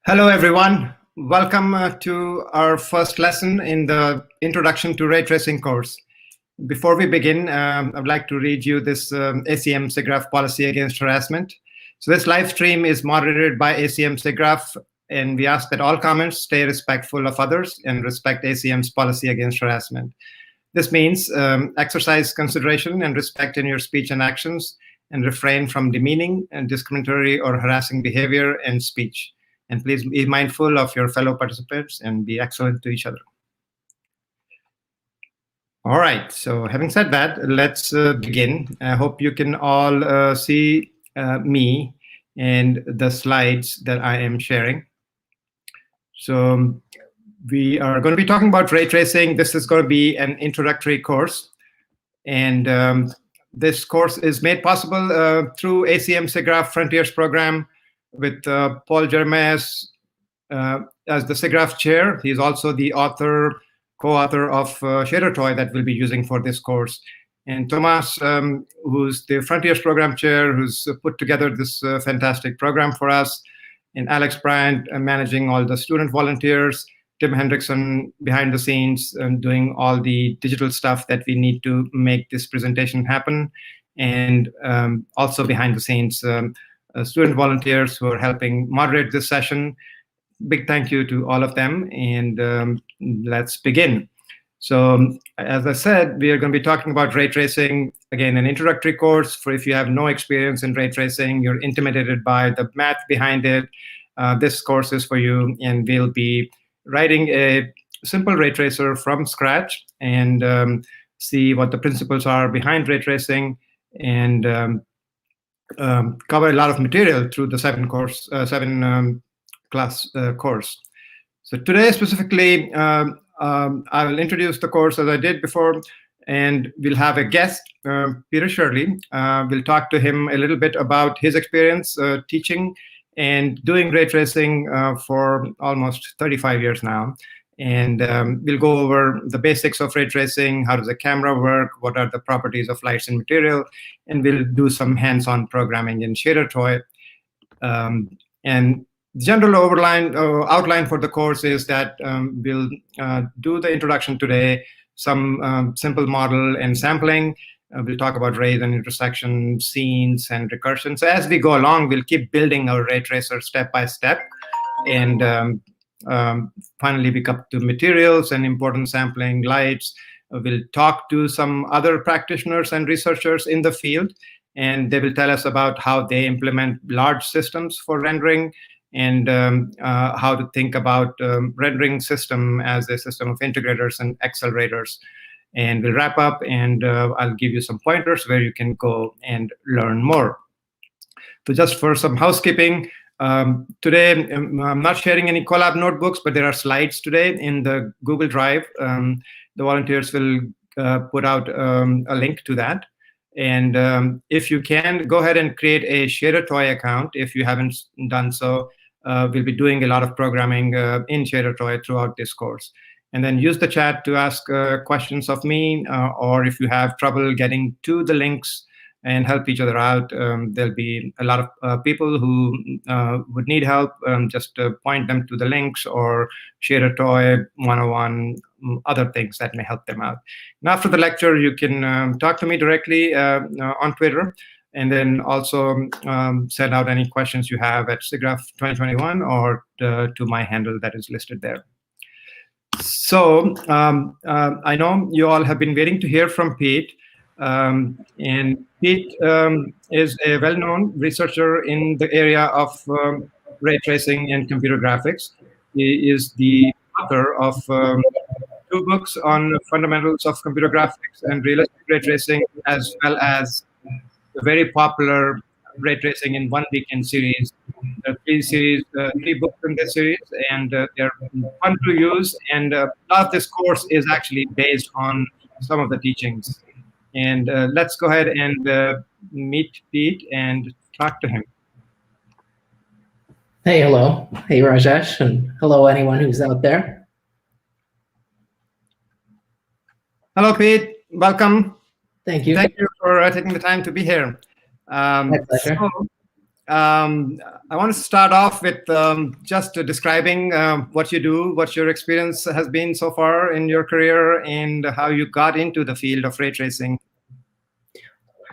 Hello, everyone. Welcome to our first lesson in the Introduction to Ray Tracing course. Before we begin, I'd like to read you this Acm Siggraph Policy against harassment. So this live stream is moderated by Acm Siggraph, and we ask that all comments stay respectful of others and respect Acm's policy against harassment. This means exercise consideration and respect in your speech and actions, and refrain from demeaning and discriminatory or harassing behavior and speech. And please be mindful of your fellow participants and be excellent to each other. All right, so having said that, let's begin. I hope you can all see me and the slides that I am sharing. So we are going to be talking about ray tracing. This is going to be an introductory course. And this course is made possible through Acm Siggraph Frontiers program, with Paul Jeremias as the SIGGRAPH chair. He's also the co-author of Shader Toy that we'll be using for this course. And Thomas, who's the Frontiers program chair, who's put together this fantastic program for us. And Alex Bryant managing all the student volunteers. Tim Hendrickson behind the scenes and doing all the digital stuff that we need to make this presentation happen. And also behind the scenes, student volunteers who are helping moderate this session. Big thank you to all of them, and let's begin. So as I said, we are going to be talking about ray tracing, again, an introductory course for if you have no experience in ray tracing, you're intimidated by the math behind it. This course is for you, and we'll be writing a simple ray tracer from scratch and see what the principles are behind ray tracing, and cover a lot of material through the seven class course. So today specifically, I will introduce the course as I did before, and we'll have a guest, Peter Shirley. We'll talk to him a little bit about his experience teaching and doing ray tracing for almost 35 years now. And we'll go over the basics of ray tracing, how does the camera work, what are the properties of lights and material, and we'll do some hands-on programming in Shader Toy. And the general outline for the course is that we'll do the introduction today, some simple model and sampling. We'll talk about rays and intersection, scenes, and recursion. So as we go along, we'll keep building our ray tracer step by step. And finally, we come to materials and important sampling, lights. We'll talk to some other practitioners and researchers in the field, and they will tell us about how they implement large systems for rendering and how to think about rendering system as a system of integrators and accelerators. And we'll wrap up, and I'll give you some pointers where you can go and learn more. So just for some housekeeping, today, I'm not sharing any collab notebooks, but there are slides today in the Google Drive. The volunteers will put out a link to that. And if you can, go ahead and create a Shader Toy account if you haven't done so. We'll be doing a lot of programming in Shader Toy throughout this course. And then use the chat to ask questions of me, or if you have trouble getting to the links and help each other out. There'll be a lot of people who would need help. Just point them to the links or Shader Toy 101, other things that may help them out. And after the lecture, you can talk to me directly on Twitter, and then also send out any questions you have at SIGGRAPH 2021 or to my handle that is listed there. So I know you all have been waiting to hear from Pete. And Pete is a well-known researcher in the area of ray tracing and computer graphics. He is the author of 2 books on fundamentals of computer graphics and realistic ray tracing, as well as the very popular ray tracing in 1 Weekend series. The 3 books in this series, and they're fun to use. And a lot of this course is actually based on some of the teachings. And let's go ahead and meet Pete and talk to him. Hey, hello. Hey, Rajesh, and hello, anyone who's out there. Hello, Pete. Welcome. Thank you. Thank you for taking the time to be here. My pleasure. So, I want to start off with just describing what you do, what your experience has been so far in your career, and how you got into the field of ray tracing.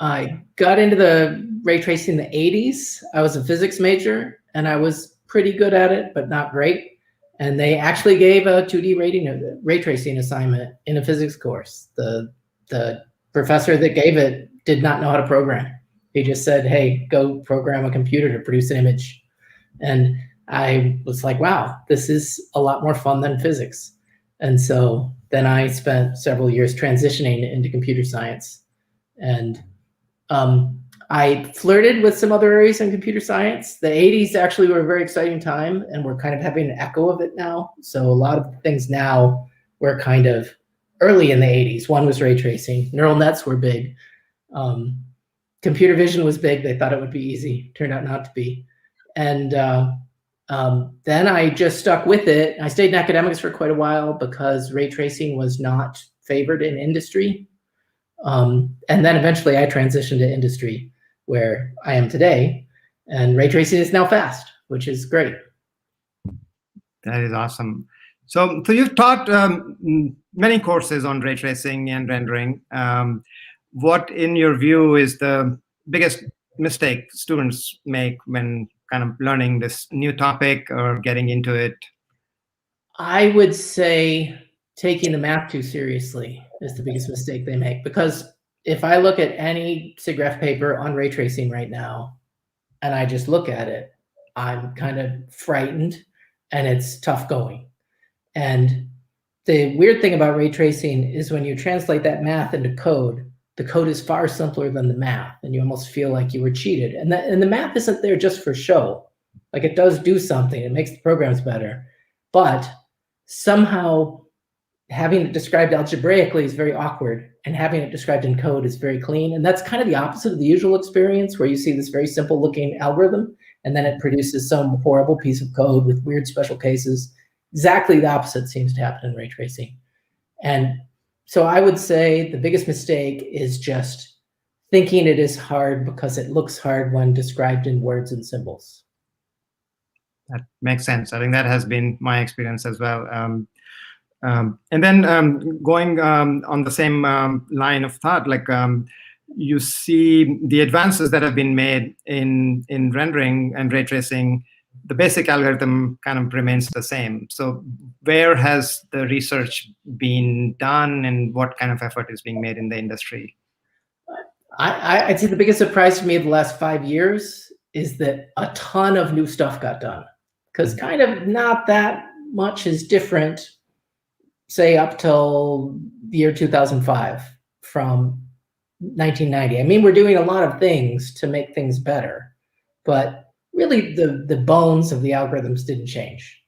I got into the ray tracing in the 80s. I was a physics major, and I was pretty good at it, but not great. And they actually gave a 2D ray tracing assignment in a physics course. The professor that gave it did not know how to program. He just said, hey, go program a computer to produce an image. And I was like, wow, this is a lot more fun than physics. And so then I spent several years transitioning into computer science. And I flirted with some other areas in computer science. The 80s actually were a very exciting time, and we're kind of having an echo of it now. So a lot of things now were kind of early in the 80s. One was ray tracing. Neural nets were big. Computer vision was big. They thought it would be easy. Turned out not to be. And then I just stuck with it. I stayed in academics for quite a while because ray tracing was not favored in industry. And then eventually I transitioned to industry where I am today, and ray tracing is now fast, which is great. That is awesome. So you've taught many courses on ray tracing and rendering. What, in your view, is the biggest mistake students make when kind of learning this new topic or getting into it? I would say taking the math too seriously is the biggest mistake they make, because if I look at any SIGGRAPH paper on ray tracing right now, and I just look at it, I'm kind of frightened, and it's tough going. And the weird thing about ray tracing is when you translate that math into code, the code is far simpler than the math, and you almost feel like you were cheated. And the math isn't there just for show. Like, it does do something, it makes the programs better, but somehow having it described algebraically is very awkward, and having it described in code is very clean. And that's kind of the opposite of the usual experience, where you see this very simple looking algorithm, and then it produces some horrible piece of code with weird special cases. Exactly the opposite seems to happen in ray tracing. And so I would say the biggest mistake is just thinking it is hard because it looks hard when described in words and symbols. That makes sense. I think that has been my experience as well. And then going on the same line of thought, like you see the advances that have been made in rendering and ray tracing, the basic algorithm kind of remains the same. So where has the research been done, and what kind of effort is being made in the industry? I'd say the biggest surprise to me of the last 5 years is that a ton of new stuff got done, because kind of not that much is different, say, up till the year 2005 from 1990. I mean, we're doing a lot of things to make things better, but really the bones of the algorithms didn't change.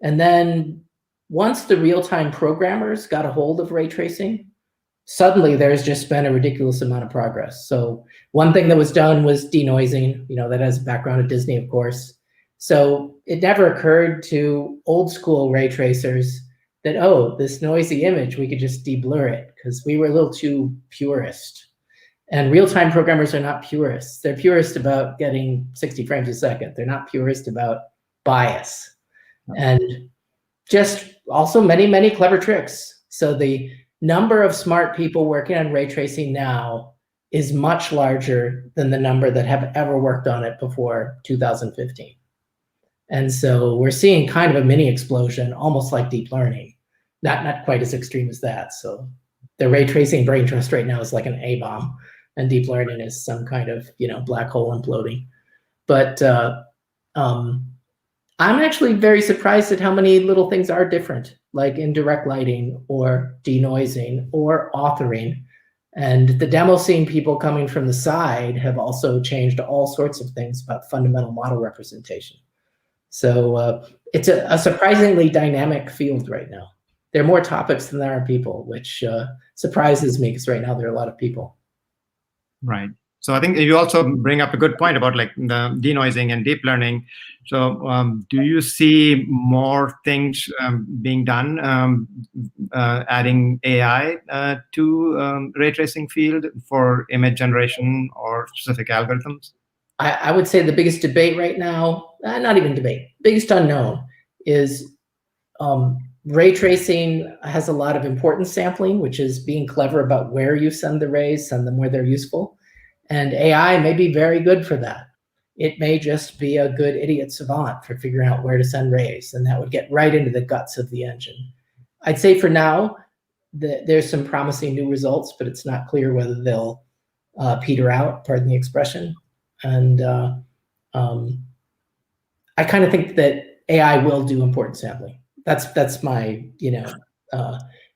And then once the real-time programmers got a hold of ray tracing, suddenly there's just been a ridiculous amount of progress. So one thing that was done was denoising, that has a background at Disney, of course. So it never occurred to old school ray tracers that, oh, this noisy image, we could just deblur it, because we were a little too purist. And real-time programmers are not purists. They're purist about getting 60 frames a second. They're not purist about bias. And just also many, many clever tricks. So the number of smart people working on ray tracing now is much larger than the number that have ever worked on it before 2015. And so we're seeing kind of a mini explosion, almost like deep learning. Not quite as extreme as that. So the ray tracing brain trust right now is like an A-bomb, and deep learning is some kind of black hole imploding. But I'm actually very surprised at how many little things are different, like indirect lighting or denoising or authoring. And the demo scene people coming from the side have also changed all sorts of things about fundamental model representation. So it's a surprisingly dynamic field right now. There are more topics than there are people, which surprises me, because right now there are a lot of people. Right. So I think you also bring up a good point about like the denoising and deep learning. So do you see more things being done, adding AI to ray tracing field for image generation or specific algorithms? I would say the biggest debate right now, not even debate, biggest unknown is ray tracing has a lot of importance sampling, which is being clever about where you send the rays, send them where they're useful. And AI may be very good for that. It may just be a good idiot savant for figuring out where to send rays, and that would get right into the guts of the engine. I'd say for now, there's some promising new results, but it's not clear whether they'll peter out, pardon the expression. And I kind of think that AI will do importance sampling. That's my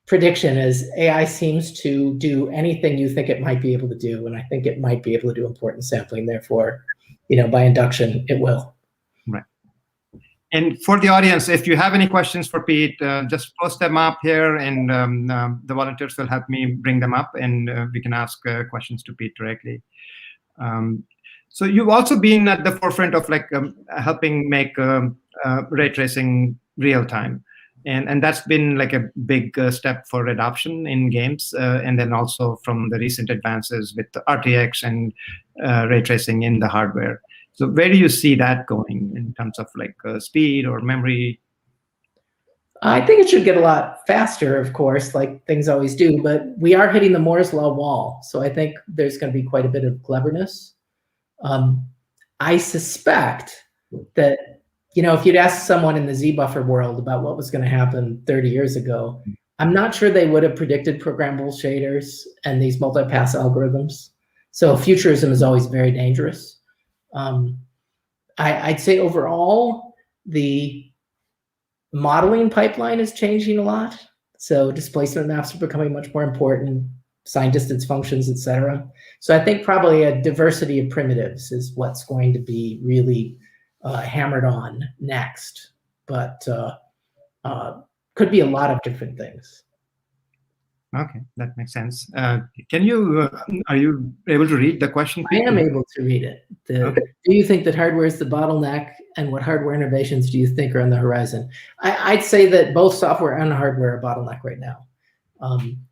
prediction. Is AI seems to do anything you think it might be able to do, and I think it might be able to do importance sampling. Therefore, by induction, it will. Right. And for the audience, if you have any questions for Pete, just post them up here, and the volunteers will help me bring them up, and we can ask questions to Pete directly. So you've also been at the forefront of helping make ray tracing real time, and that's been like a big step for adoption in games, and then also from the recent advances with the RTX and ray tracing in the hardware. So where do you see that going in terms of speed or memory? I think it should get a lot faster, of course, like things always do, but we are hitting the Moore's Law wall. So I think there's going to be quite a bit of cleverness. I suspect that, if you'd asked someone in the Z-buffer world about what was going to happen 30 years ago, I'm not sure they would have predicted programmable shaders and these multi-pass algorithms. So futurism is always very dangerous. I'd say overall, the modeling pipeline is changing a lot. So displacement maps are becoming much more important, sign distance functions, etc. So I think probably a diversity of primitives is what's going to be really hammered on next, but could be a lot of different things. Okay, that makes sense. Can you, are you able to read the question? I am able to read it. Okay. Do you think that hardware is the bottleneck, and what hardware innovations do you think are on the horizon? I'd say that both software and hardware are a bottleneck right now.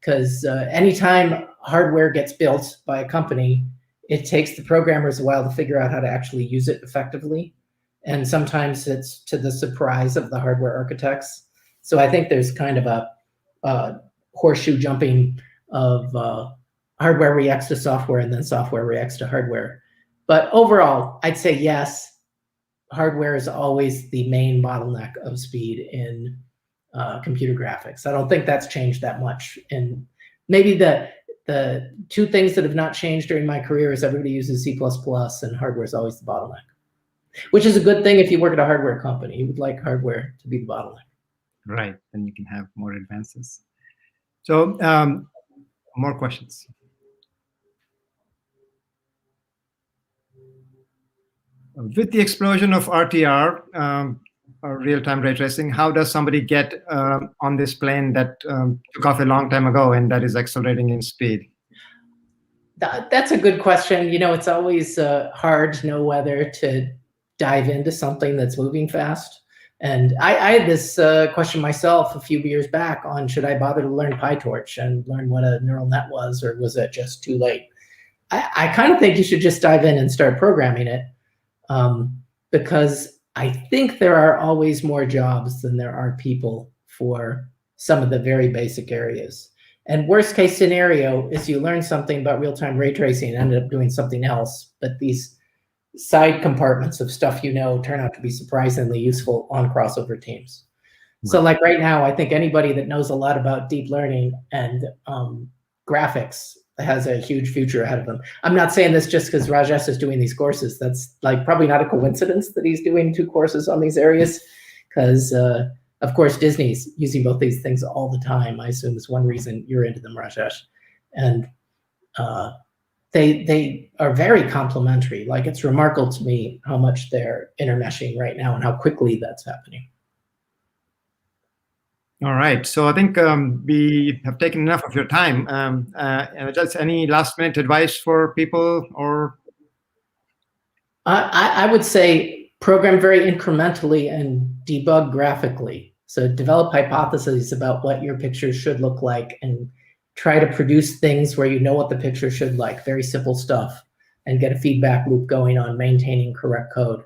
Because anytime hardware gets built by a company, it takes the programmers a while to figure out how to actually use it effectively. And sometimes it's to the surprise of the hardware architects. So I think there's kind of a horseshoe jumping of hardware reacts to software and then software reacts to hardware. But overall, I'd say yes, hardware is always the main bottleneck of speed in computer graphics. I don't think that's changed that much. And maybe the two things that have not changed during my career is everybody uses C++ and hardware is always the bottleneck, which is a good thing if you work at a hardware company. You would like hardware to be the bottleneck. Right, then you can have more advances. So more questions. With the explosion of RTR, or real-time ray tracing, how does somebody get on this plane that took off a long time ago and that is accelerating in speed? That's a good question. It's always hard to know whether to dive into something that's moving fast. And I had this question myself a few years back on, should I bother to learn PyTorch and learn what a neural net was, or was it just too late? I kind of think you should just dive in and start programming it, because I think there are always more jobs than there are people for some of the very basic areas. And worst case scenario is you learn something about real-time ray tracing and ended up doing something else, but these side compartments of stuff turn out to be surprisingly useful on crossover teams. Right. So like right now, I think anybody that knows a lot about deep learning and graphics has a huge future ahead of them. I'm not saying this just because Rajesh is doing these courses. That's probably not a coincidence that he's doing 2 courses on these areas, because of course Disney's using both these things all the time. I assume is one reason you're into them, Rajesh. And they are very complementary. Like, it's remarkable to me how much they're intermeshing right now and how quickly that's happening. All right, so I think we have taken enough of your time. Just any last-minute advice for people, or? I would say program very incrementally and debug graphically. So develop hypotheses about what your picture should look like and try to produce things where you know what the picture should like, very simple stuff. and get a feedback loop going on maintaining correct code.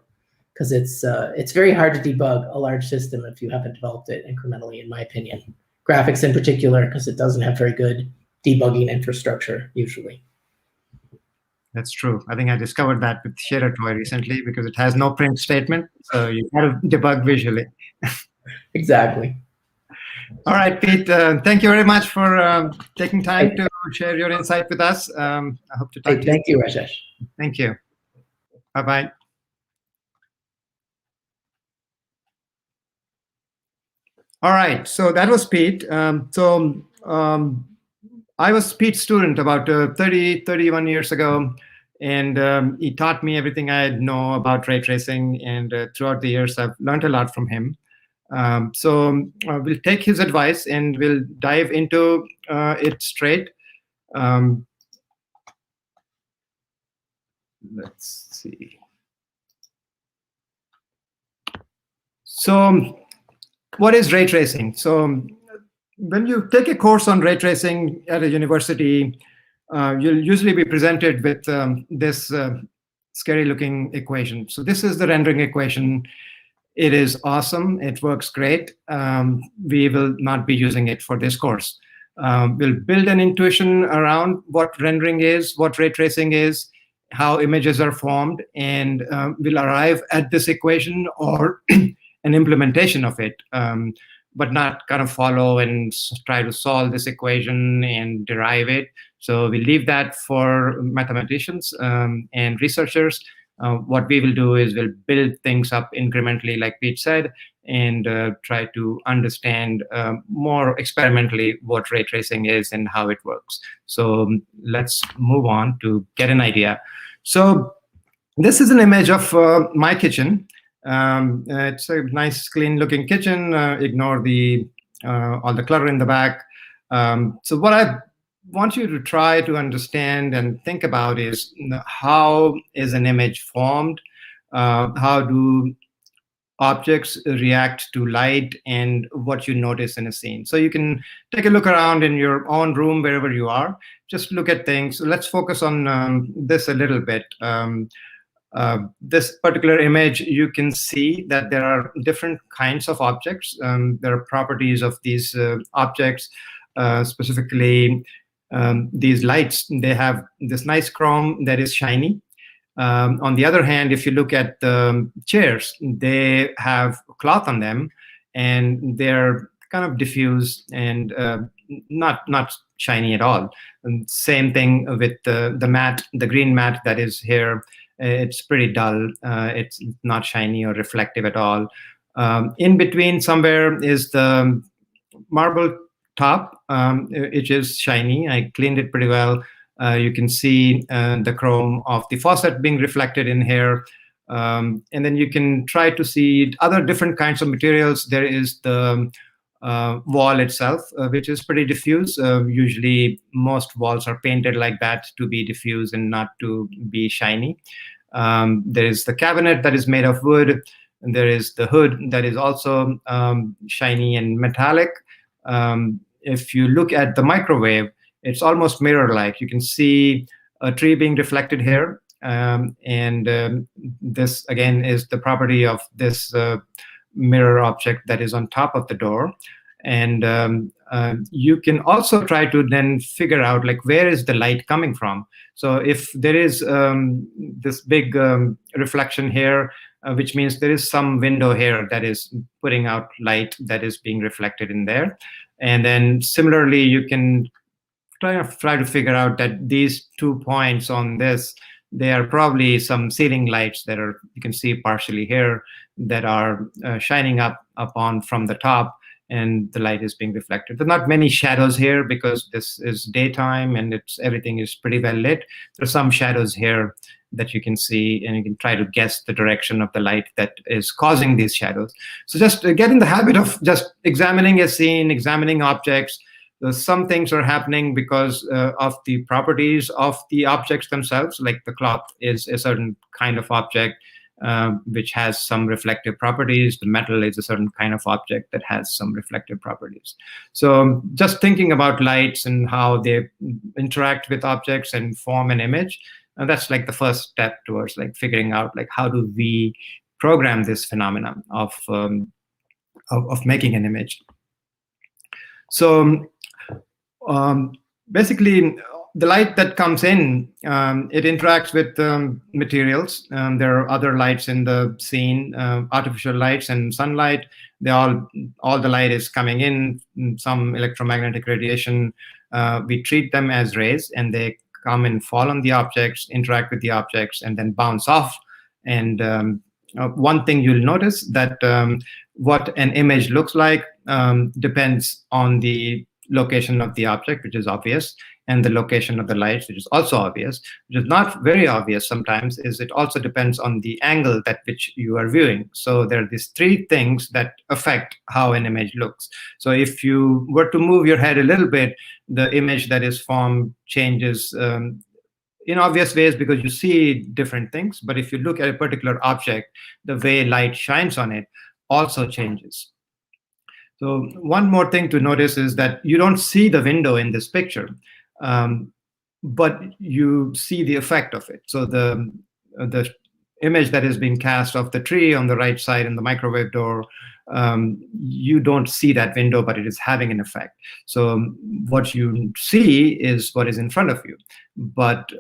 Because it's very hard to debug a large system if you haven't developed it incrementally, in my opinion. Graphics in particular, because it doesn't have very good debugging infrastructure usually. That's true. I think I discovered that with ShaderToy recently because it has no print statement, so you got to debug visually. Exactly. All right, Pete. Thank you very much for taking time to share your insight with us. I hope to talk to you. Thank you, Rajesh. Thank you. Bye-bye. All right, so that was Pete. I was Pete's student about 31 years ago, and he taught me everything I know about ray tracing, and throughout the years, I've learned a lot from him. We'll take his advice and we'll dive into it straight. Let's see. So what is ray tracing? So when you take a course on ray tracing at a university, you'll usually be presented with this scary looking equation. So this is the rendering equation. It is awesome. It works great. We will not be using it for this course. We'll build an intuition around what rendering is, what ray tracing is, how images are formed, and we'll arrive at this equation or an implementation of it, but not kind of follow and try to solve this equation and derive it. So we leave that for mathematicians and researchers. What we will do is we'll build things up incrementally, like Pete said, and try to understand more experimentally what ray tracing is and how it works. So let's move on to get an idea. So this is an image of my kitchen. It's a nice, clean-looking kitchen. Ignore the all the clutter in the back. So what I want you to try to understand and think about is how is an image formed? How do objects react to light, and what you notice in a scene? So you can take a look around in your own room, wherever you are. Just look at things. So let's focus on this a little bit. This particular image, you can see that there are different kinds of objects. There are properties of these objects, specifically these lights. They have this nice chrome that is shiny. On the other hand, if you look at the chairs, they have cloth on them, and they're kind of diffuse and not shiny at all. And same thing with the mat, the green mat that is here. It's pretty dull. It's not shiny or reflective at all. In between somewhere is the marble top, which is shiny. I cleaned it pretty well. You can see the chrome of the faucet being reflected in here. And then you can try to see other different kinds of materials. There is the wall itself, which is pretty diffuse. Usually most walls are painted like that to be diffuse and not to be shiny. There is the cabinet that is made of wood, and there is the hood that is also shiny and metallic. If you look at the microwave, it's almost mirror-like. You can see a tree being reflected here. This, again, is the property of this mirror object that is on top of the door. And you can also try to then figure out, like, where is the light coming from? So if there is this big reflection here, which means there is some window here that is putting out light that is being reflected in there. And then similarly, you can try to figure out that these 2 points on this, they are probably some ceiling lights that are, you can see partially here, that are shining up upon from the top, and the light is being reflected. There are not many shadows here because this is daytime and everything is pretty well lit. There are some shadows here that you can see, and you can try to guess the direction of the light that is causing these shadows. So just get in the habit of just examining a scene, examining objects. Some things are happening because of the properties of the objects themselves, like the cloth is a certain kind of object which has some reflective properties. The metal is a certain kind of object that has some reflective properties. So just thinking about lights and how they interact with objects and form an image, And that's like the first step towards like figuring out like how do we program this phenomenon of making an image. So basically, the light that comes in, it interacts with materials. There are other lights in the scene, artificial lights and sunlight. All the light is coming in, some electromagnetic radiation. We treat them as rays, and they come and fall on the objects, interact with the objects, and then bounce off. And one thing you'll notice that what an image looks like depends on the location of the object, which is obvious, and the location of the lights, which is also obvious. Which is not very obvious sometimes is it also depends on the angle at which you are viewing. So there are these three things that affect how an image looks. So if you were to move your head a little bit, the image that is formed changes in obvious ways because you see different things. But if you look at a particular object, the way light shines on it also changes. So one more thing to notice is that you don't see the window in this picture, but you see the effect of it. So the image that is being cast off the tree on the right side in the microwave door, you don't see that window, but it is having an effect. So what you see is what is in front of you, but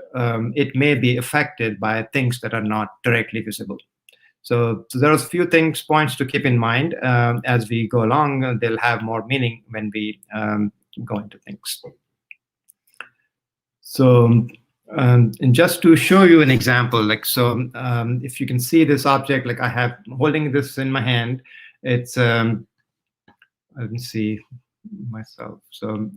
it may be affected by things that are not directly visible. So there are a few points to keep in mind as we go along. They'll have more meaning when we go into things. So and just to show you an example, like if you can see this object, like I'm holding this in my hand. It's let me see myself. So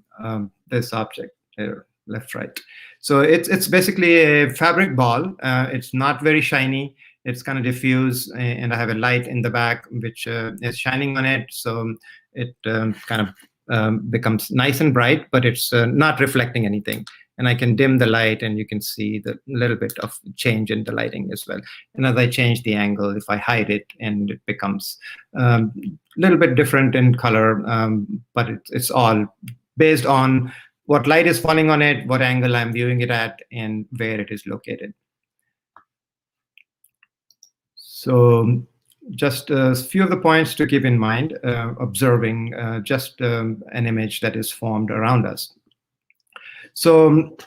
this object here, left, right. So it's basically a fabric ball. It's not very shiny. It's kind of diffuse, and I have a light in the back which is shining on it. So it kind of becomes nice and bright, but it's not reflecting anything. And I can dim the light, and you can see the little bit of change in the lighting as well. And as I change the angle, if I hide it, and it becomes a little bit different in color, but it's all based on what light is falling on it, what angle I'm viewing it at, and where it is located. So just a few of the points to keep in mind, observing just an image that is formed around us. So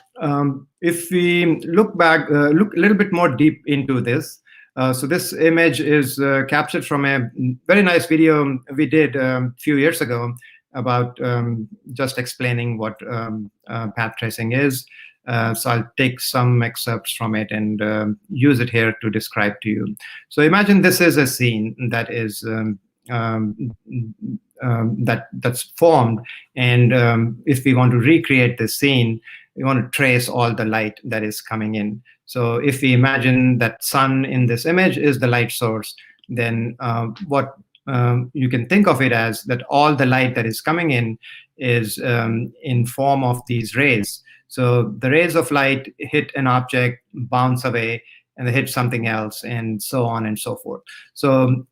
if we look back, look a little bit more deep into this. So this image is captured from a very nice video we did a few years ago about just explaining what path tracing is. So I'll take some excerpts from it and use it here to describe to you. So imagine this is a scene that is that's formed, and if we want to recreate this scene, we want to trace all the light that is coming in. So if we imagine that sun in this image is the light source, then what you can think of it as that all the light that is coming in is in form of these rays. So the rays of light hit an object, bounce away, and they hit something else, and so on and so forth. So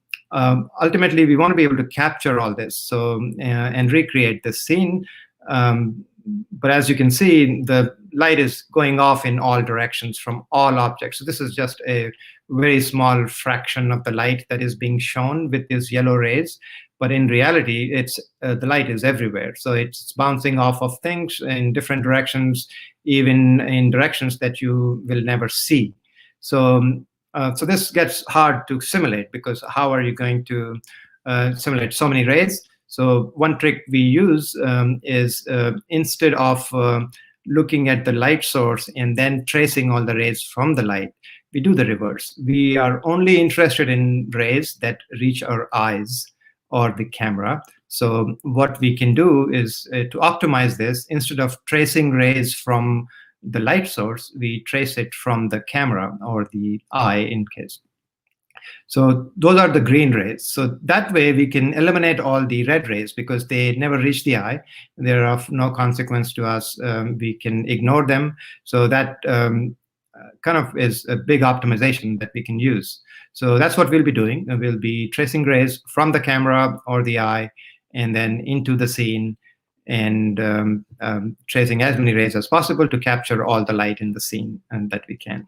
ultimately, we want to be able to capture all this and recreate the scene. But as you can see, the light is going off in all directions from all objects. So this is just a very small fraction of the light that is being shown with these yellow rays. But in reality, it's the light is everywhere. So it's bouncing off of things in different directions, even in directions that you will never see. So so this gets hard to simulate, because how are you going to simulate so many rays? So one trick we use is instead of looking at the light source and then tracing all the rays from the light, we do the reverse. We are only interested in rays that reach our eyes or the camera. So what we can do is to optimize this, instead of tracing rays from the light source, we trace it from the camera or the eye in case. So those are the green rays. So that way we can eliminate all the red rays because they never reach the eye. They're of no consequence to us. We can ignore them. So that kind of is a big optimization that we can use. So that's what we'll be doing. We'll be tracing rays from the camera or the eye and then into the scene, and tracing as many rays as possible to capture all the light in the scene and that we can.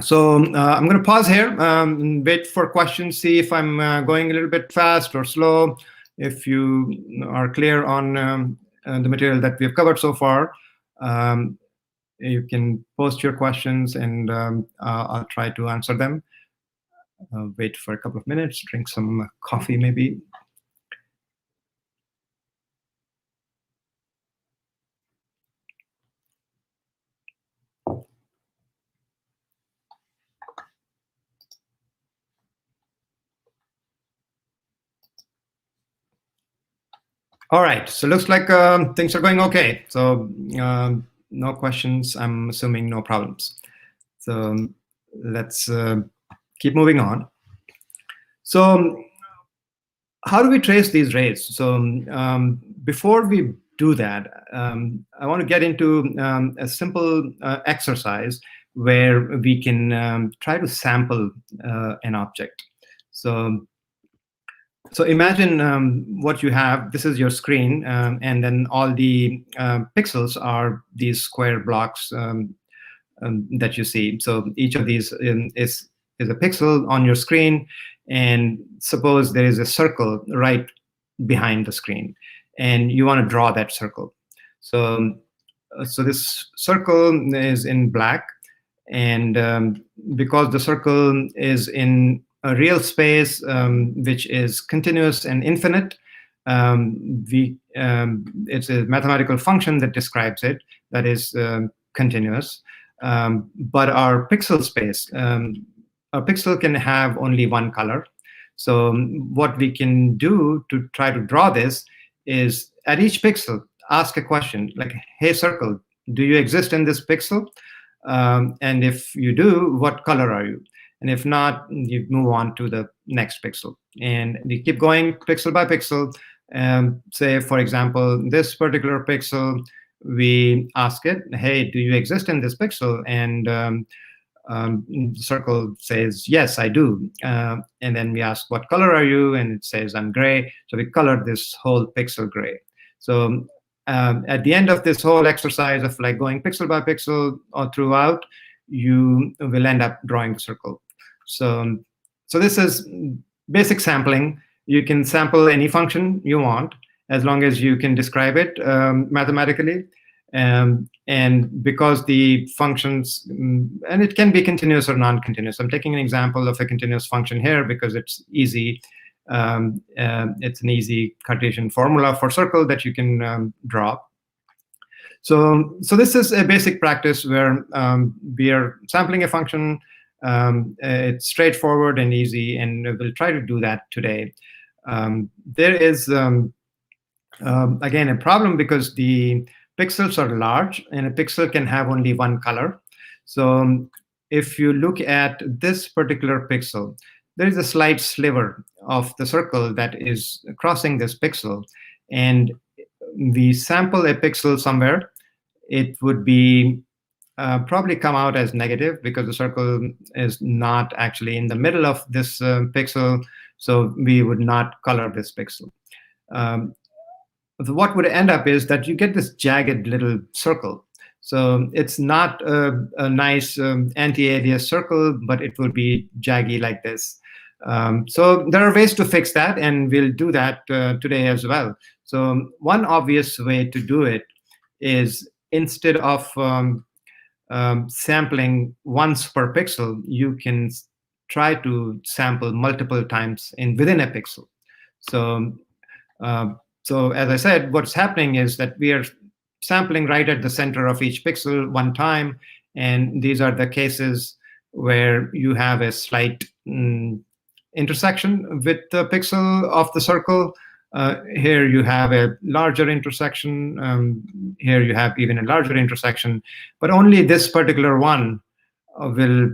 So I'm going to pause here and wait for questions, see if I'm going a little bit fast or slow. If you are clear on the material that we've covered so far, you can post your questions, and I'll try to answer them. Wait for a couple of minutes, drink some coffee maybe. All right, so looks like things are going okay. So no questions, I'm assuming no problems. So let's keep moving on. So how do we trace these rays? So before we do that, I want to get into a simple exercise where we can try to sample an object. So imagine what you have. This is your screen, and then all the pixels are these square blocks that you see. So each of these is a pixel on your screen, and suppose there is a circle right behind the screen, and you want to draw that circle. So this circle is in black, and because the circle is in a real space which is continuous and infinite, it's a mathematical function that describes it, that is continuous. But our pixel space, a pixel can have only one color. So what we can do to try to draw this is, at each pixel, ask a question like, hey, circle, do you exist in this pixel? And if you do, what color are you? And if not, you move on to the next pixel. And you keep going pixel by pixel. Say, for example, this particular pixel, we ask it, hey, do you exist in this pixel? And the circle says, yes, I do. And then we ask, what color are you? And it says, I'm gray. So we colored this whole pixel gray. So at the end of this whole exercise of like going pixel by pixel or throughout, you will end up drawing the circle. So this is basic sampling. You can sample any function you want as long as you can describe it mathematically. And because the functions, and it can be continuous or non-continuous. I'm taking an example of a continuous function here because it's easy. It's an easy Cartesian formula for circle that you can draw. So this is a basic practice where we are sampling a function. It's straightforward and easy, and we'll try to do that today. There is, again, a problem because the pixels are large, and a pixel can have only one color. So if you look at this particular pixel, there is a slight sliver of the circle that is crossing this pixel. And we sample a pixel somewhere, it would be probably come out as negative because the circle is not actually in the middle of this pixel. So we would not color this pixel. What would end up is that you get this jagged little circle. So it's not a nice anti-alias circle, but it will be jaggy like this. So there are ways to fix that, and we'll do that today as well. So one obvious way to do it is, instead of sampling once per pixel, you can try to sample multiple times within a pixel. So as I said, what's happening is that we are sampling right at the center of each pixel one time, and these are the cases where you have a slight intersection with the pixel of the circle. Here you have a larger intersection. Here you have even a larger intersection, but only this particular one will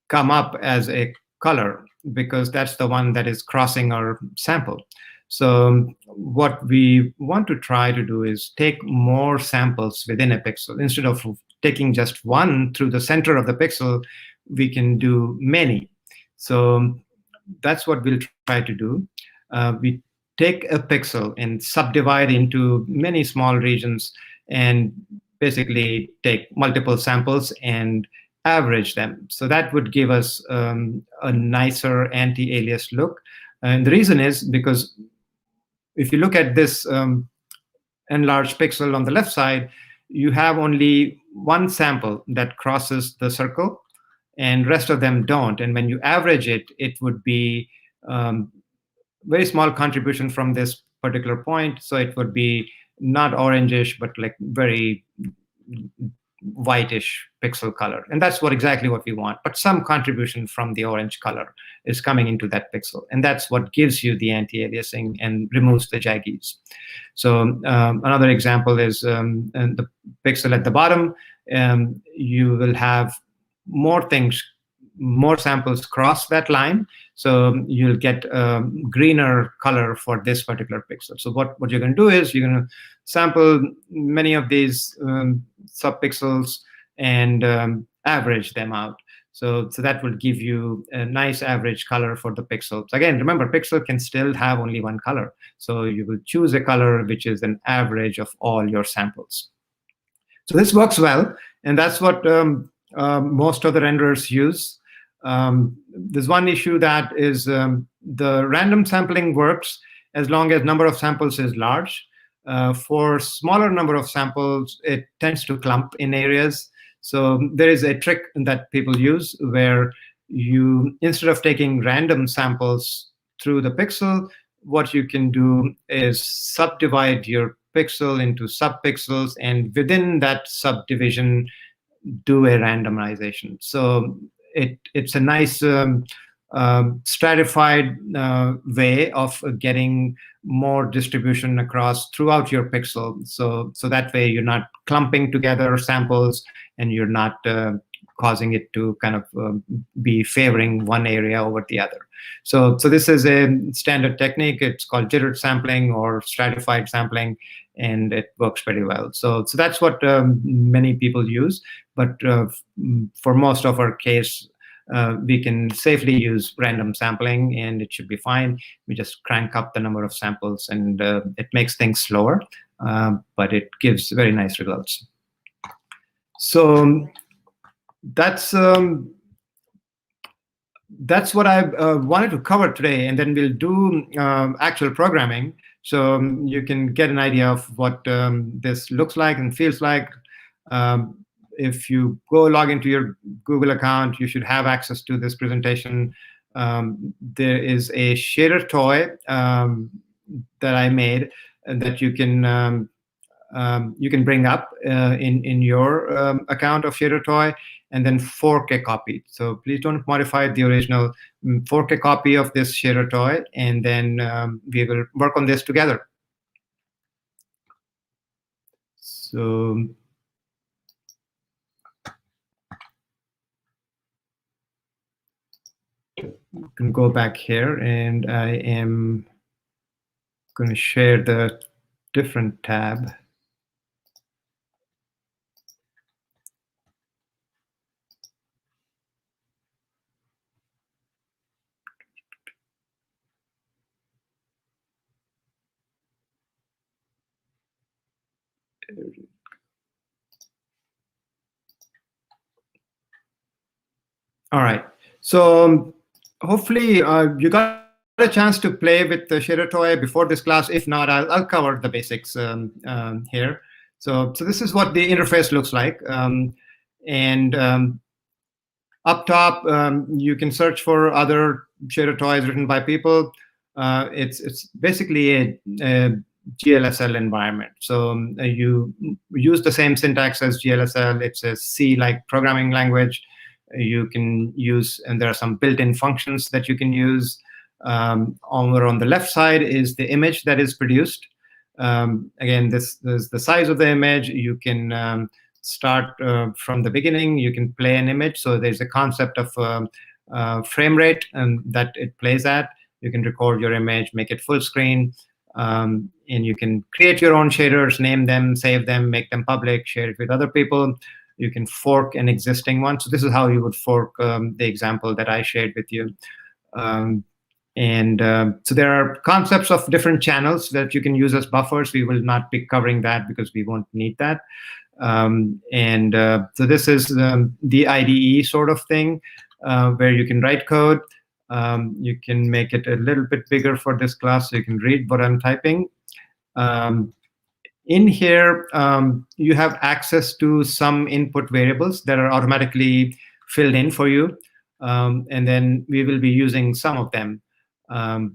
come up as a color because that's the one that is crossing our sample. So what we want to try to do is take more samples within a pixel. Instead of taking just one through the center of the pixel, we can do many. So that's what we'll try to do. We take a pixel and subdivide into many small regions and basically take multiple samples and average them. So that would give us a nicer anti-alias look. And the reason is because if you look at this enlarged pixel on the left side, you have only one sample that crosses the circle, and rest of them don't. And when you average it, it would be very small contribution from this particular point. So it would be not orangish, but like very whitish pixel color. And that's exactly what we want. But some contribution from the orange color is coming into that pixel. And that's what gives you the anti-aliasing and removes the jaggies. So another example is the pixel at the bottom. You will have more samples cross that line. So you'll get a greener color for this particular pixel. So what you're going to do is you're going to sample many of these subpixels and average them out. So that will give you a nice average color for the pixels. Again, remember, pixel can still have only one color. So you will choose a color which is an average of all your samples. So this works well, and that's what most of the renderers use. There's one issue that is the random sampling works as long as number of samples is large. For smaller number of samples, it tends to clump in areas. So there is a trick that people use where you, instead of taking random samples through the pixel, what you can do is subdivide your pixel into subpixels, and within that subdivision, do a randomization. So it's a nice stratified way of getting more distribution across throughout your pixel. So that way you're not clumping together samples, and you're not causing it to kind of be favoring one area over the other. So this is a standard technique. It's called jittered sampling or stratified sampling, and it works pretty well. So that's what many people use. But for most of our case, we can safely use random sampling, and it should be fine. We just crank up the number of samples, and it makes things slower, but it gives very nice results. So that's what I wanted to cover today, and then we'll do actual programming, so you can get an idea of what this looks like and feels like. If you go log into your Google account, you should have access to this presentation. There is a shader toy that I made that you can bring up in your account of shader toy, and then fork a copy. So please don't modify the original. Fork a copy of this shader toy, and then we will work on this together. So you can go back here, and I am going to share the different tab. All right. So hopefully you got a chance to play with the shader toy before this class. If not, I'll cover the basics here. So this is what the interface looks like. Up top, you can search for other shader toys written by people. It's basically a GLSL environment. So you use the same syntax as GLSL. It's a C-like programming language. You can use, and there are some built-in functions that you can use. Over on the left side is the image that is produced. Again, this is the size of the image. You can start from the beginning. You can play an image. So there's a concept of frame rate and that it plays at. You can record your image, make it full screen, and you can create your own shaders, name them, save them, make them public, share it with other people. You can fork an existing one. So this is how you would fork the example that I shared with you. So there are concepts of different channels that you can use as buffers. We will not be covering that because we won't need that. So this is the IDE sort of thing, where you can write code. You can make it a little bit bigger for this class so you can read what I'm typing. In here, you have access to some input variables that are automatically filled in for you. And then we will be using some of them.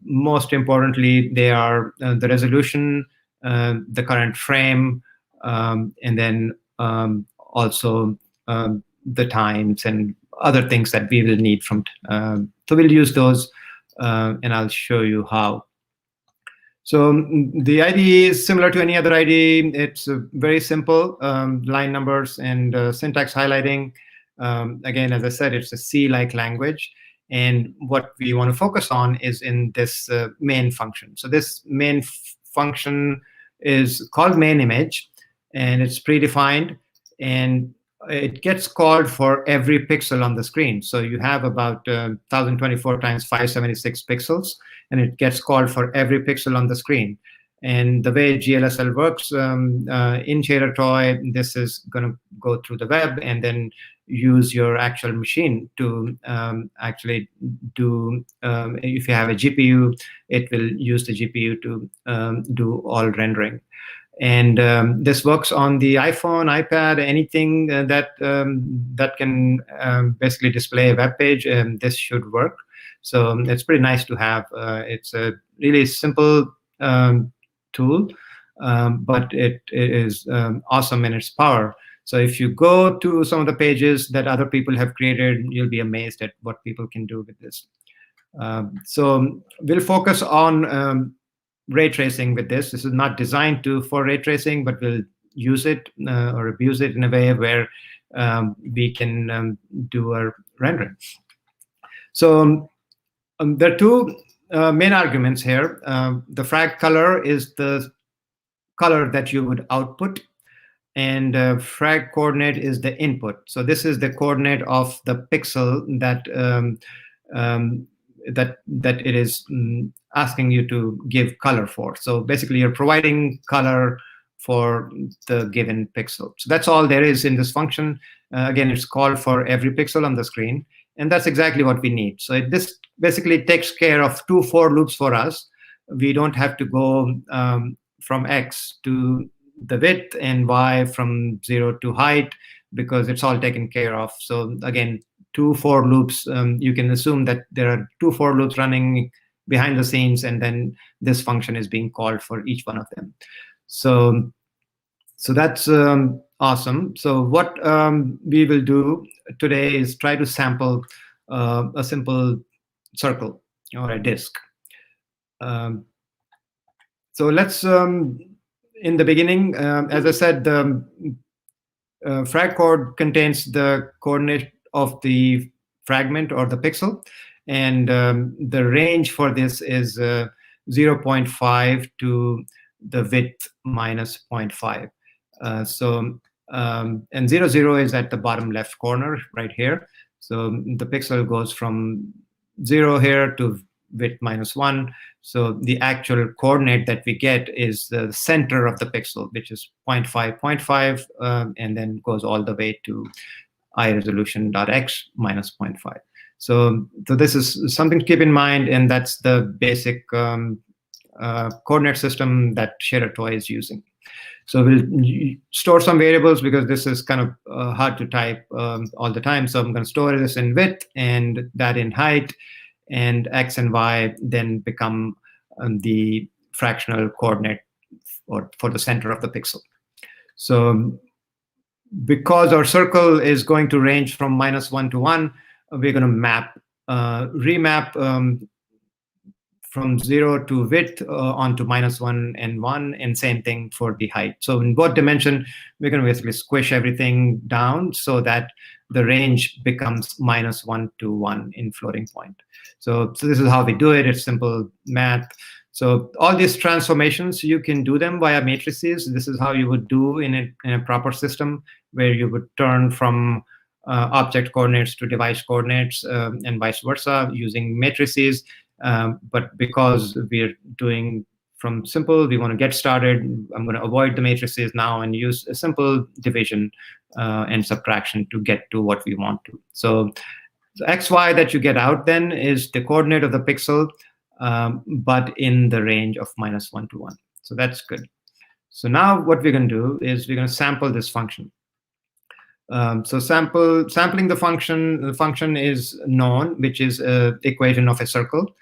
Most importantly, they are the resolution, the current frame, and then also the times and other things that we will need from. So we'll use those, and I'll show you how. So the IDE is similar to any other IDE. It's very simple, line numbers and syntax highlighting. Again, as I said, it's a C-like language. And what we want to focus on is in this main function. So this main function is called main image, and it's predefined. And it gets called for every pixel on the screen. So you have about 1024 times 576 pixels, and it gets called for every pixel on the screen. And the way GLSL works in Shader Toy, this is going to go through the web and then use your actual machine to actually do, if you have a GPU, it will use the GPU to do all rendering. And this works on the iPhone, iPad, anything that can basically display a web page, and this should work. So it's pretty nice to have. It's a really simple tool, but it is awesome in its power. So if you go to some of the pages that other people have created, you'll be amazed at what people can do with this. So we'll focus on ray tracing with this. This is not designed for ray tracing, but we'll use it or abuse it in a way where we can do our rendering. So there are two main arguments here. The frag color is the color that you would output, and frag coordinate is the input. So this is the coordinate of the pixel that that it is asking you to give color for. So basically, you're providing color for the given pixel. So that's all there is in this function. Again, it's called for every pixel on the screen, and that's exactly what we need. So this basically takes care of 2 for loops for us. We don't have to go from X to the width and Y from 0 to height, because it's all taken care of. So again, 2 for loops, you can assume that there are 2 for loops running behind the scenes, and then this function is being called for each one of them. So that's awesome. So what we will do today is try to sample a simple circle or a disk. So let's, in the beginning, as I said, the frag coord contains the coordinate of the fragment or the pixel, and the range for this is 0.5 to the width minus 0.5. And 0, 0 is at the bottom left corner right here. So the pixel goes from 0 here to width minus 1. So the actual coordinate that we get is the center of the pixel, which is 0.5, 0.5, and then goes all the way to iResolution.x minus 0.5. So this is something to keep in mind, and that's the basic coordinate system that Shader Toy is using. So we'll store some variables because this is kind of hard to type all the time. So I'm going to store this in width and that in height, and X and Y then become the fractional coordinate for the center of the pixel. So because our circle is going to range from -1 to 1, we're going to map, remap from 0 to width onto -1 and 1, and same thing for the height. So in both dimension, we're going to basically squish everything down so that the range becomes -1 to 1 in floating point. So this is how we do it. It's simple math. So all these transformations, you can do them via matrices. This is how you would do in a proper system, where you would turn from object coordinates to device coordinates and vice versa using matrices. But because we're doing from simple, we want to get started. I'm going to avoid the matrices now and use a simple division and subtraction to get to what we want to. So xy that you get out then is the coordinate of the pixel, but in the range of -1 to 1. So that's good. So now what we're going to do is we're going to sample this function. So sampling the function is known, which is the equation of a circle.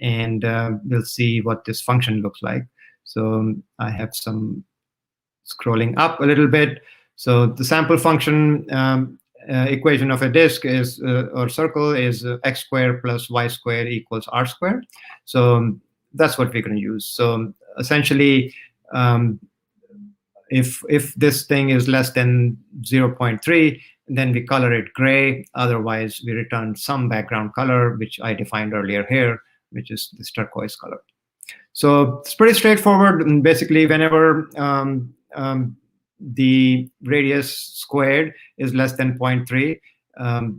And we'll see what this function looks like. So I have some scrolling up a little bit. So the sample function equation of a disk is or circle is x squared plus y squared equals r squared. So that's what we're going to use. So essentially, if this thing is less than 0.3, then we color it gray. Otherwise, we return some background color, which I defined earlier here, which is this turquoise color. So it's pretty straightforward. And basically, whenever the radius squared is less than 0.3,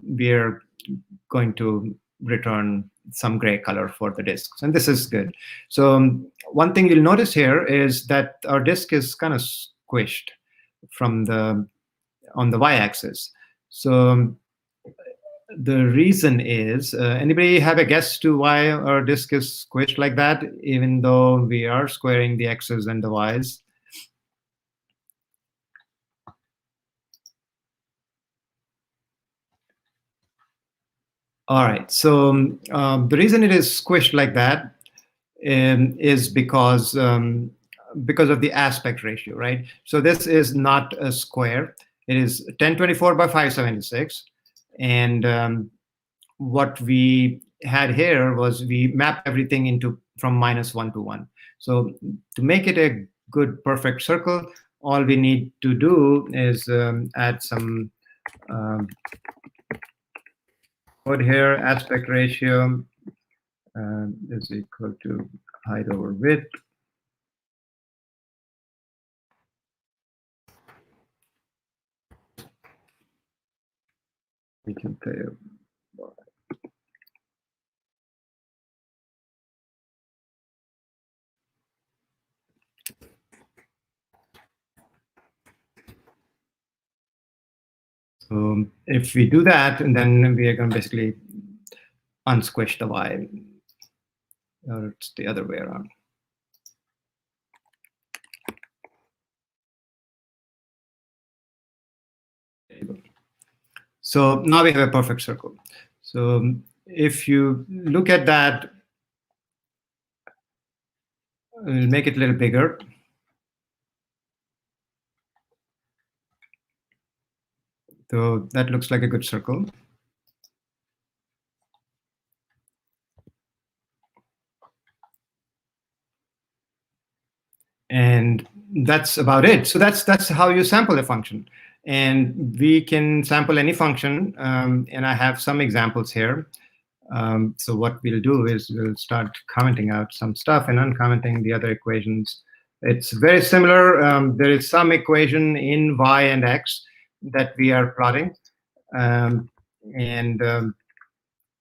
we're going to return some gray color for the disks. And this is good. So one thing you'll notice here is that our disk is kind of squished from on the y-axis. So the reason is, anybody have a guess to why our disk is squished like that, even though we are squaring the x's and the y's? All right, so the reason it is squished like that is because of the aspect ratio, right? So this is not a square. It is 1024 by 576. And what we had here was we map everything into from -1 to 1. So to make it a good perfect circle, all we need to do is add some code here. Aspect ratio is equal to height over width. We can play a So if we do that, and then we are going to basically unsquish the y, or it's the other way around. So now we have a perfect circle. So if you look at that, we'll make it a little bigger. So that looks like a good circle. And that's about it. So that's how you sample a function. And we can sample any function. And I have some examples here. So what we'll do is we'll start commenting out some stuff and uncommenting the other equations. It's very similar. There is some equation in y and x that we are plotting.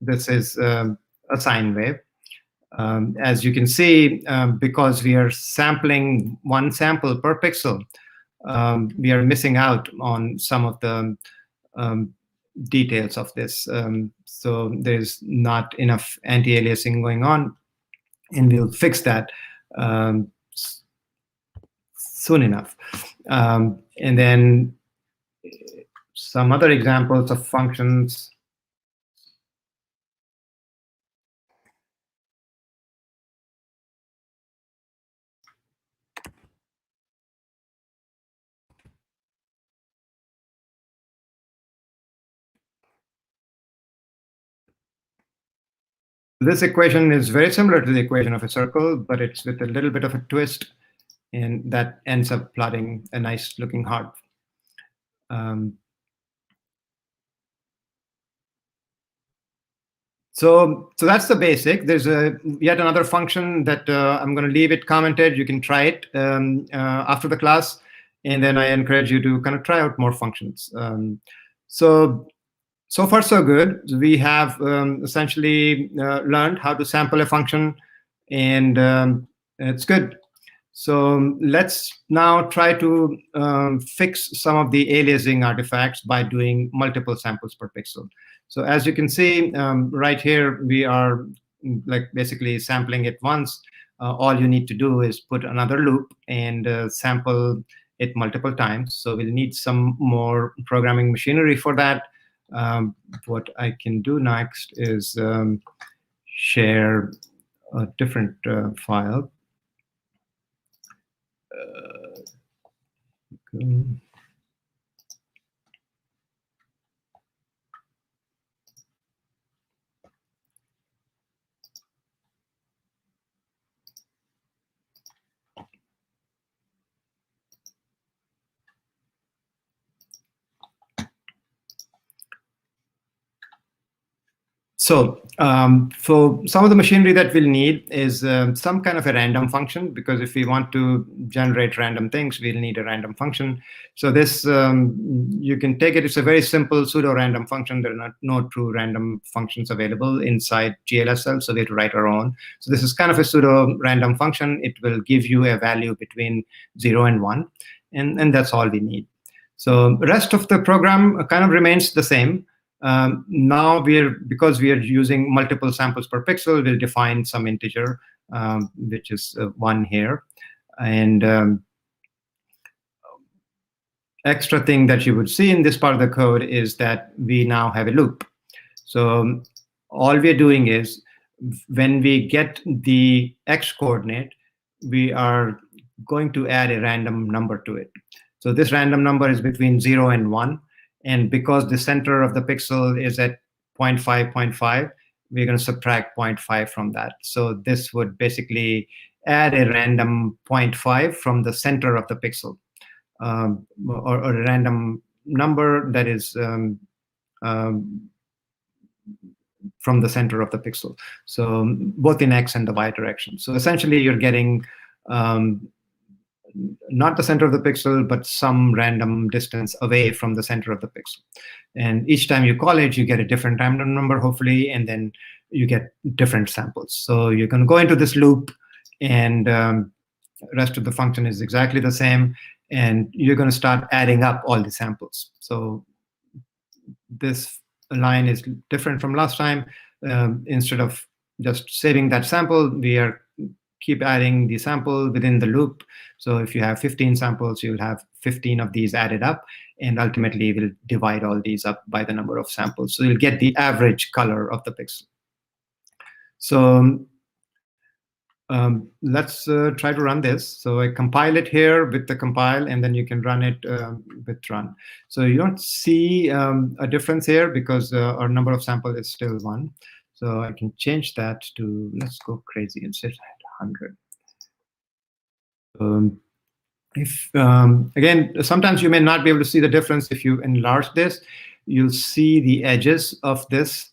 This is a sine wave. As you can see, because we are sampling one sample per pixel, we are missing out on some of the details of this. So there's not enough anti-aliasing going on, and we'll fix that soon enough. And then some other examples of functions. This equation is very similar to the equation of a circle, but it's with a little bit of a twist, and that ends up plotting a nice looking heart. So that's the basic. There's yet another function that I'm going to leave it commented. You can try it after the class, and then I encourage you to kind of try out more functions. So far, so good. We have essentially learned how to sample a function and It's good. So let's now try to fix some of the aliasing artifacts by doing multiple samples per pixel. So as you can see right here, we are like basically sampling it once. All you need to do is put another loop and sample it multiple times. So we'll need some more programming machinery for that. What I can do next is share a different file. So for some of the machinery that we'll need is some kind of a random function, because if we want to generate random things, we'll need a random function. So this, you can take it, it's a very simple pseudo-random function. There are no true random functions available inside GLSL, so we have to write our own. So this is kind of a pseudo-random function. It will give you a value between 0 and 1, and that's all we need. So the rest of the program kind of remains the same. Now because we are using multiple samples per pixel, we'll define some integer, which is 1 here. And extra thing that you would see in this part of the code is that we now have a loop. So all we're doing is when we get the x coordinate, we are going to add a random number to it. So this random number is between 0 and 1. And because the center of the pixel is at 0.5, 0.5, we're going to subtract 0.5 from that. So this would basically add a random 0.5 from the center of the pixel, or a random number that is from the center of the pixel. So both in x and the y direction. So essentially, you're getting not the center of the pixel, but some random distance away from the center of the pixel. And each time you call it, you get a different random number, hopefully, and then you get different samples. So you're going to go into this loop, and the rest of the function is exactly the same. And you're going to start adding up all the samples. So this line is different from last time. Instead of just saving that sample, we are keep adding the sample within the loop. So if you have 15 samples, you'll have 15 of these added up, and ultimately we'll divide all these up by the number of samples. So you'll get the average color of the pixel. So let's try to run this. So I compile it here with the compile, and then you can run it with run. So you don't see a difference here because our number of samples is still 1. So I can change that to, let's go crazy and set 100. Again, sometimes you may not be able to see the difference. If you enlarge this, you'll see the edges of this.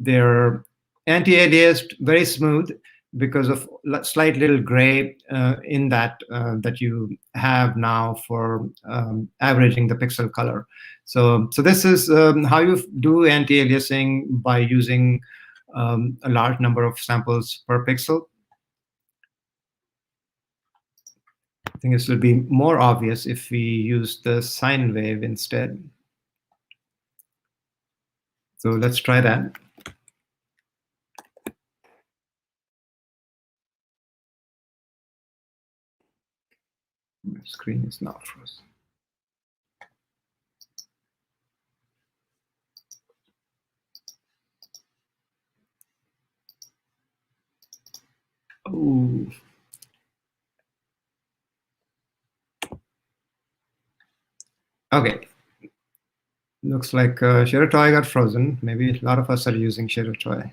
They're anti-aliased, very smooth, because of slight little gray in that that you have now for averaging the pixel color. So this is how you do anti-aliasing by using a large number of samples per pixel. I think this will be more obvious if we use the sine wave instead. So let's try that. My screen is now frozen. Oh. Okay. Looks like Shiratoy got frozen. Maybe a lot of us are using Shiratoy.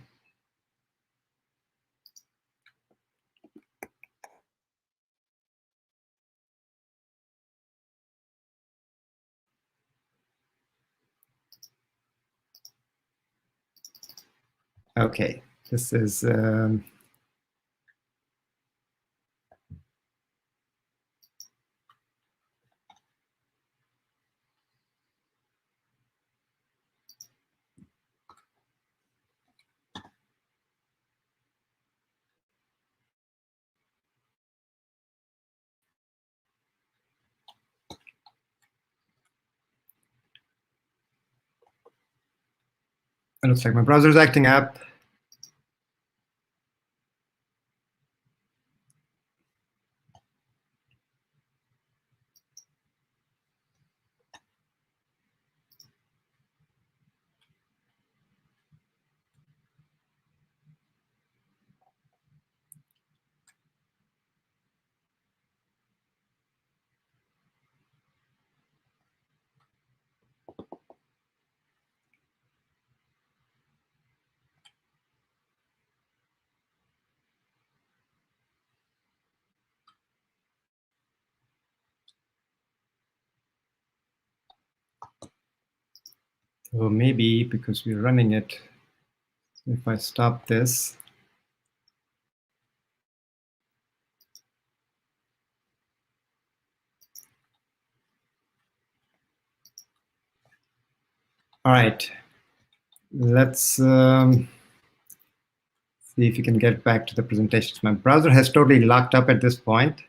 Okay, this is It looks like my browser is acting up. So maybe because we're running it, if I stop this, all right, let's see if you can get back to the presentations. My browser has totally locked up at this point.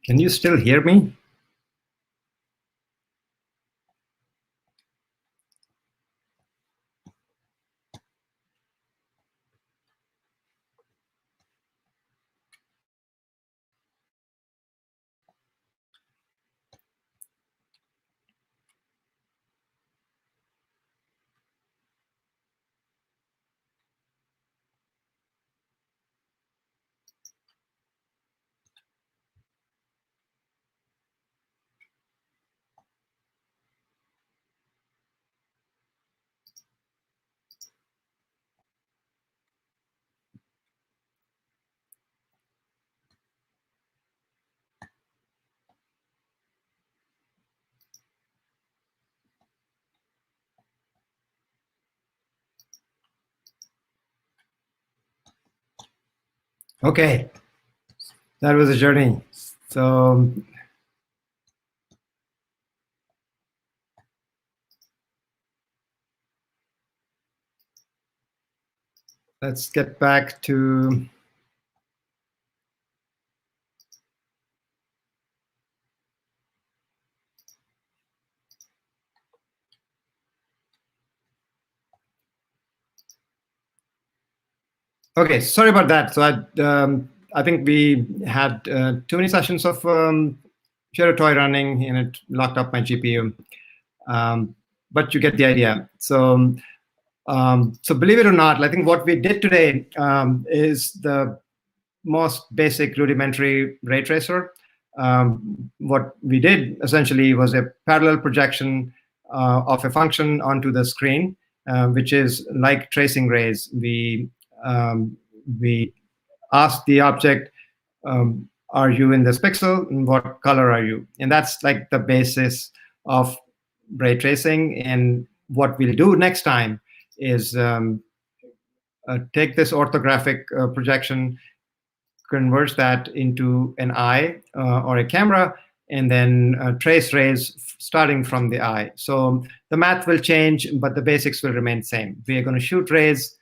Can you still hear me? Okay, that was a journey. So let's get back to okay, sorry about that. So I think we had too many sessions of Share a Toy running, and it locked up my GPU. But you get the idea. So believe it or not, I think what we did today is the most basic rudimentary ray tracer. What we did essentially was a parallel projection of a function onto the screen, which is like tracing rays. We ask the object, are you in this pixel, and what color are you? And that's like the basis of ray tracing. And what we'll do next time is take this orthographic projection, converts that into an eye or a camera, and then trace rays starting from the eye. So the math will change, but the basics will remain same. We are going to shoot rays.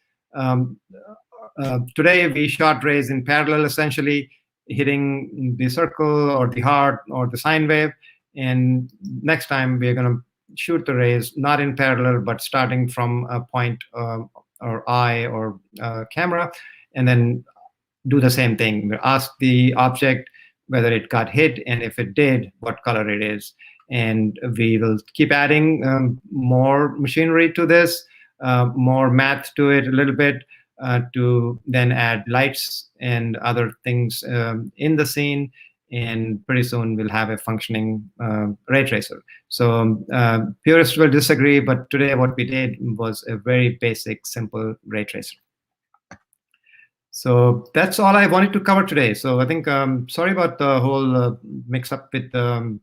Today, we shot rays in parallel, essentially, hitting the circle or the heart or the sine wave. And next time, we're going to shoot the rays not in parallel, but starting from a point or eye or camera, and then do the same thing. We ask the object whether it got hit, and if it did, what color it is. And we will keep adding more machinery to this, more math to it a little bit, to then add lights and other things in the scene. and pretty soon we'll have a functioning ray tracer. So purists will disagree, but today what we did was a very basic, simple ray tracer. So that's all I wanted to cover today. So I think, sorry about the whole mix-up with the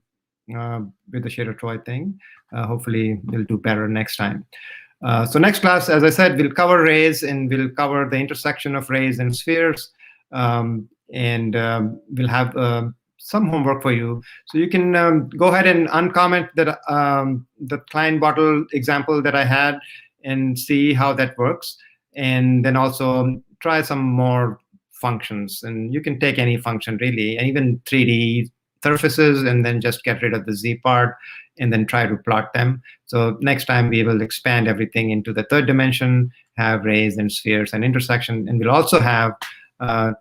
shader toy thing. Hopefully we'll do better next time. So next class, as I said, we'll cover rays, and we'll cover the intersection of rays and spheres. And we'll have some homework for you. So you can go ahead and uncomment that the Klein bottle example that I had and see how that works. And then also try some more functions. And you can take any function, really, and even 3D surfaces, and then just get rid of the Z part, and then try to plot them. So next time we will expand everything into the third dimension, have rays and spheres and intersection. And we'll also have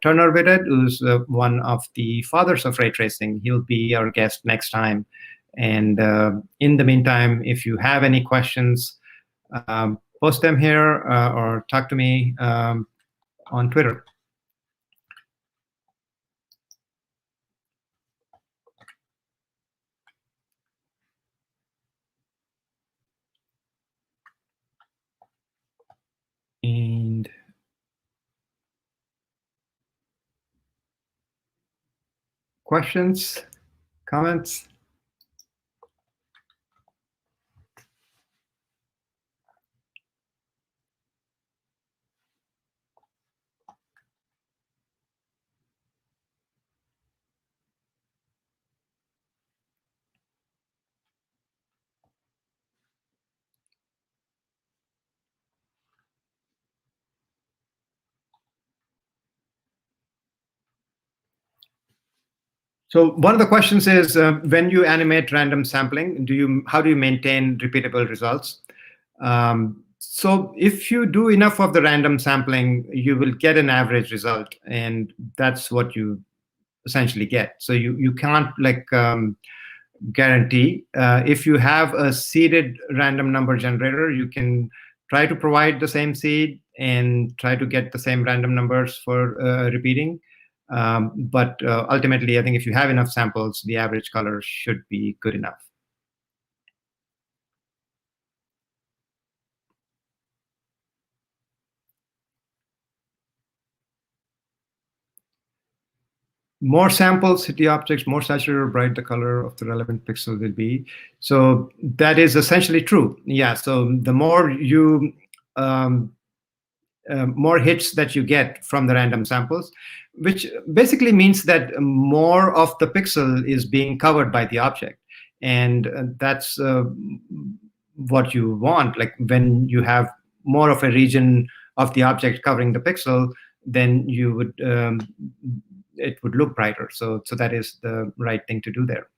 Turner Whitted, who's one of the fathers of ray tracing. He'll be our guest next time. And in the meantime, if you have any questions, post them here or talk to me on Twitter. And questions, comments? So one of the questions is, when you animate random sampling, how do you maintain repeatable results? So if you do enough of the random sampling, you will get an average result, and that's what you essentially get. So you can't guarantee. If you have a seeded random number generator, you can try to provide the same seed and try to get the same random numbers for repeating. But ultimately, I think if you have enough samples, the average color should be good enough. More samples hit the objects, more saturated or bright the color of the relevant pixel will be. So that is essentially true. Yeah. So the more you more hits that you get from the random samples, which basically means that more of the pixel is being covered by the object. And that's what you want. Like when you have more of a region of the object covering the pixel, then you would it would look brighter. So that is the right thing to do there.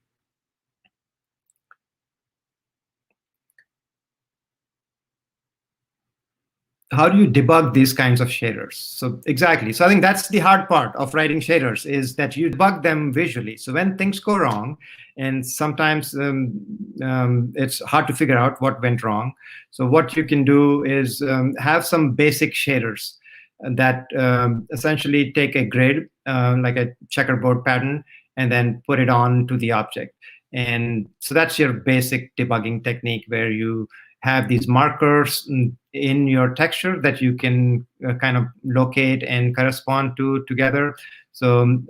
How do you debug these kinds of shaders? So exactly. So I think that's the hard part of writing shaders, is that you debug them visually. So when things go wrong, and sometimes it's hard to figure out what went wrong. So what you can do is have some basic shaders that essentially take a grid, like a checkerboard pattern, and then put it on to the object. And so that's your basic debugging technique, where you have these markers in your texture that you can kind of locate and correspond to together. So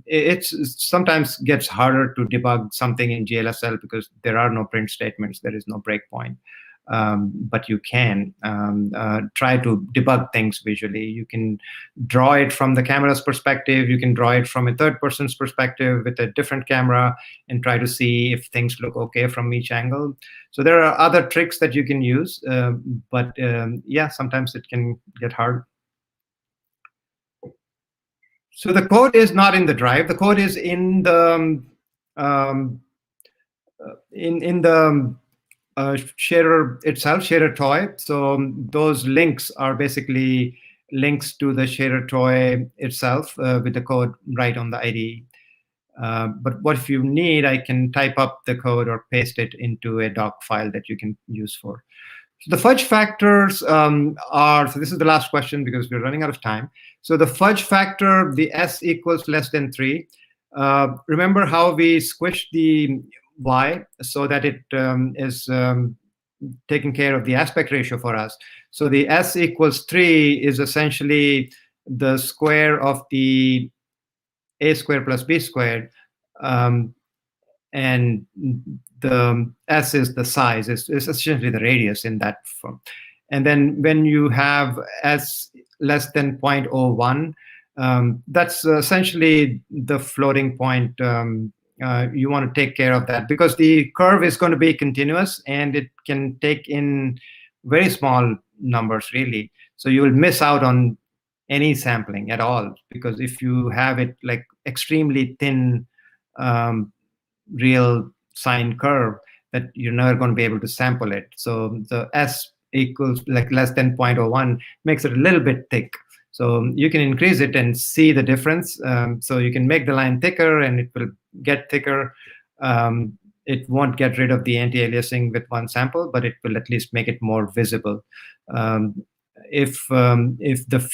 it's sometimes gets harder to debug something in GLSL because there are no print statements, there is no breakpoint. But you can try to debug things visually. You can draw it from the camera's perspective. You can draw it from a third person's perspective with a different camera and try to see if things look okay from each angle. So there are other tricks that you can use, but yeah, sometimes it can get hard. So the code is not in the drive. The code is in the shader itself, shader toy. So those links are basically links to the shader toy itself with the code right on the IDE. But what if you need, I can type up the code or paste it into a doc file that you can use for. So the fudge factors are, so this is the last question because we're running out of time. So the fudge factor, the S equals less than 3. remember how we squished the y so that it is taking care of the aspect ratio for us. So the s equals 3 is essentially the square of the a squared plus b squared, and the s is the size, is essentially the radius in that form. And then when you have s less than 0.01, that's essentially the floating point. You want to take care of that because the curve is going to be continuous and it can take in very small numbers, really. So you will miss out on any sampling at all, because if you have it like extremely thin real sine curve, that you're never going to be able to sample it. So the s equals like less than 0.01 makes it a little bit thick. So you can increase it and see the difference. So you can make the line thicker and it will get thicker. It won't get rid of the anti-aliasing with one sample, but it will at least make it more visible. If the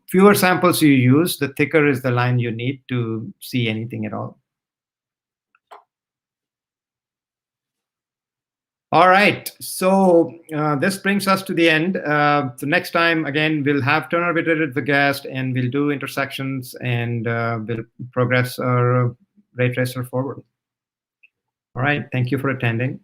fewer samples you use, the thicker is the line you need to see anything at all. All right, so this brings us to the end. So next time, again, we'll have Turner Whitted the guest, and we'll do intersections, and we'll progress our ray tracer forward. All right, thank you for attending.